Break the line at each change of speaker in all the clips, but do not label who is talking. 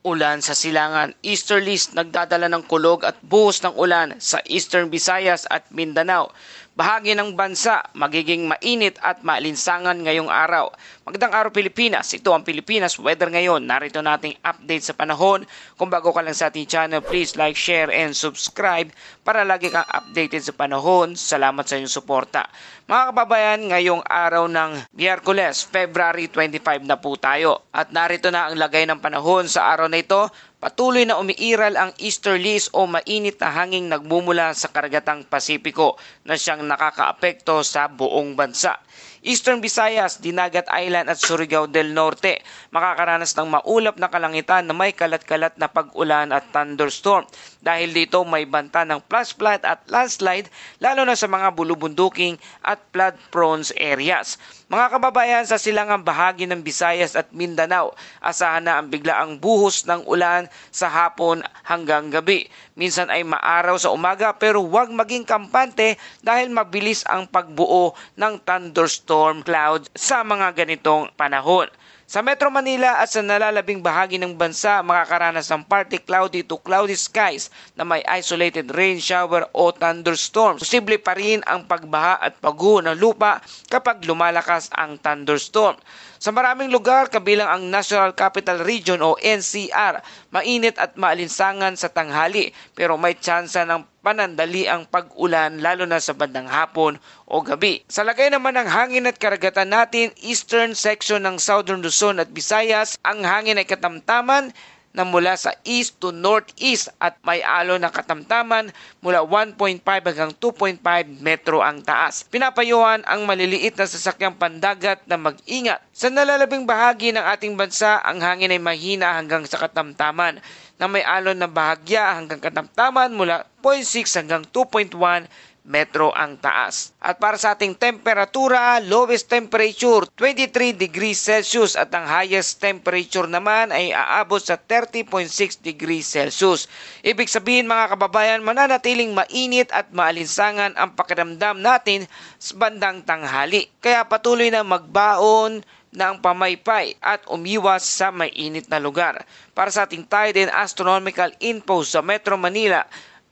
Ulan sa silangan. Easterlies nagdadala ng kulog at buhos ng ulan sa Eastern Visayas at Mindanao. Bahagi ng bansa magiging mainit at maalinsangan ngayong araw. Magandang araw Pilipinas, ito ang Pilipinas Weather ngayon. Narito nating update sa panahon. Kung bago ka lang sa ating channel, please like, share, and subscribe para lagi kang updated sa panahon. Salamat sa iyong suporta. Mga kababayan, ngayong araw ng Miyerkules, February 25 na po tayo. At narito na ang lagay ng panahon sa araw na ito. Patuloy na umiiral ang easterlies o mainit na hanging nagmumula sa karagatang Pasipiko na siyang nakakaapekto sa buong bansa. Eastern Visayas, Dinagat Island at Surigao del Norte makakaranas ng maulap na kalangitan na may kalat-kalat na pag-ulan at thunderstorm. Dahil dito may banta ng flash flood at landslide lalo na sa mga bulubunduking at flood-prone areas. Mga kababayan, sa silangang bahagi ng Visayas at Mindanao, asahan na ang biglaang buhos ng ulan sa hapon hanggang gabi. Minsan ay maaraw sa umaga pero huwag maging kampante dahil mabilis ang pagbuo ng thunderstorm cloud sa mga ganitong panahon. Sa Metro Manila at sa nalalabing bahagi ng bansa, makakaranas ng partly cloudy to cloudy skies na may isolated rain shower o thunderstorm. Posible pa rin ang pagbaha at pagguho ng lupa kapag lumalakas ang thunderstorm. Sa maraming lugar, kabilang ang National Capital Region o NCR, mainit at maalinsangan sa tanghali pero may tsansa ng panandali ang pag-ulan lalo na sa bandang hapon o gabi. Sa lagay naman ng hangin at karagatan natin, eastern section ng Southern Luzon at Visayas, ang hangin ay katamtaman na mula sa east to northeast at may alon na katamtaman mula 1.5 hanggang 2.5 metro ang taas. Pinapayuhan ang maliliit na sasakyang pandagat na mag-ingat. Sa nalalabing bahagi ng ating bansa, ang hangin ay mahina hanggang sa katamtaman na may alon na bahagya hanggang katamtaman mula 0.6 hanggang 2.1 metro ang taas. At para sa ating temperatura, lowest temperature 23 degrees Celsius at ang highest temperature naman ay aabot sa 30.6 degrees Celsius. Ibig sabihin mga kababayan, mananatiling mainit at maalinsangan ang pakiramdam natin sa bandang tanghali. Kaya patuloy na magbaon ng pamaypay at umiwas sa mainit na lugar. Para sa ating tide and astronomical info sa Metro Manila,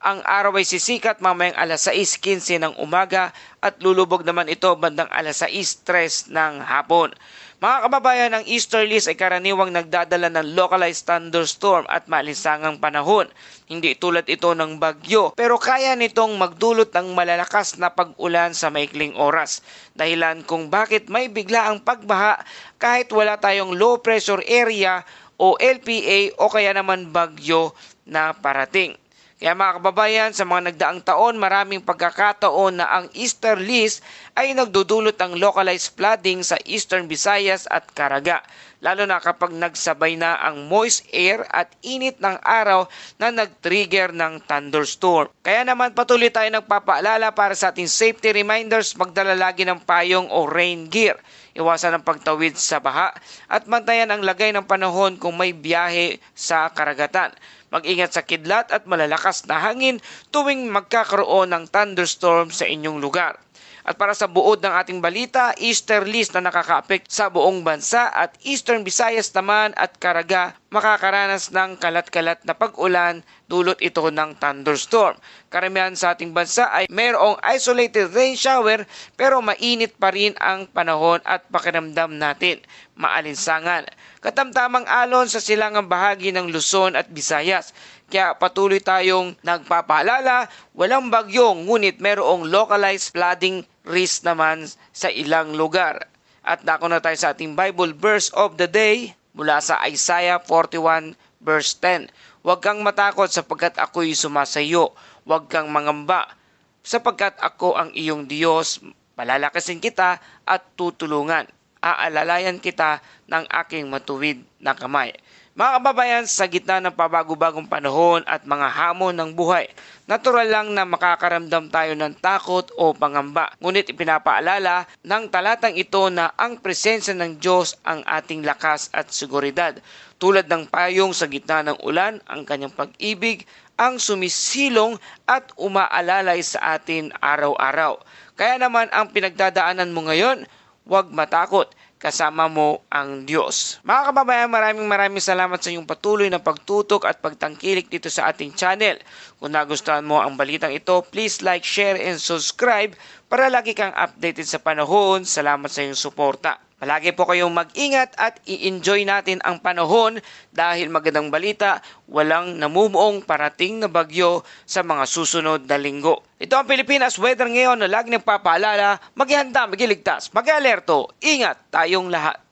ang araw ay sisikat mamayang alas 6:15 ng umaga at lulubog naman ito bandang alas 6:03 ng hapon. Mga kababayan, ang easterlies ay karaniwang nagdadala ng localized thunderstorm at maalinsangang panahon. Hindi tulad ito ng bagyo pero kaya nitong magdulot ng malalakas na pag-ulan sa maikling oras. Dahilan kung bakit may biglaang pagbaha kahit wala tayong low pressure area o LPA o kaya naman bagyo na parating. Kaya mga kababayan, sa mga nagdaang taon, maraming pagkakataon na ang easterlies ay nagdudulot ng localized flooding sa Eastern Visayas at Caraga. Lalo na kapag nagsabay na ang moist air at init ng araw na nag-trigger ng thunderstorm. Kaya naman patuloy tayo nagpapaalala para sa ating safety reminders, magdala lagi ng payong o rain gear. Iwasan ang pagtawid sa baha at bantayan ang lagay ng panahon kung may biyahe sa karagatan. Mag-ingat sa kidlat at malalakas na hangin tuwing magkakaroon ng thunderstorm sa inyong lugar. At para sa buod ng ating balita, easterlies na nakakaapekto sa buong bansa at Eastern Visayas naman at Caraga makakaranas ng kalat-kalat na pag-ulan dulot ito ng thunderstorm. Karamihan sa ating bansa ay mayroong isolated rain shower pero mainit pa rin ang panahon at pakiramdam natin maalinsangan. Katamtamang alon sa silangang bahagi ng Luzon at Visayas. Kaya patuloy tayong nagpapaalala, walang bagyo ngunit mayroong localized flooding risk naman sa ilang lugar. At dako na tayo sa ating Bible verse of the day mula sa Isaiah 41 verse 10. Huwag kang matakot sapagkat ako'y sumasayo. Huwag kang mangamba sapagkat ako ang iyong Diyos. Palalakasin kita at tutulungan. Aalalayan kita ng aking matuwid na kamay. Mga kababayan, sa gitna ng pabago-bagong panahon at mga hamon ng buhay, natural lang na makakaramdam tayo ng takot o pangamba. Ngunit ipinapaalala ng talatang ito na ang presensya ng Diyos ang ating lakas at seguridad. Tulad ng payong sa gitna ng ulan, ang kanyang pag-ibig ang sumisilong at umaalalay sa atin araw-araw. Kaya naman ang pinagdadaanan mo ngayon, huwag matakot. kasama mo ang Diyos. Mga kababayan, maraming salamat sa inyong patuloy na pagtutok at pagtangkilik dito sa ating channel. Kung nagustuhan mo ang balitang ito, please like, share, and subscribe para lagi kang updated sa panahon. Salamat sa iyong suporta. Palagi po kayong mag-ingat at i-enjoy natin ang panahon dahil magandang balita, walang namumuong parating na bagyo sa mga susunod na linggo. Ito ang Pilipinas Weather ngayon na lagi nagpapaalala, maghihanda, maghiligtas, mag-alerto, ingat tayong lahat.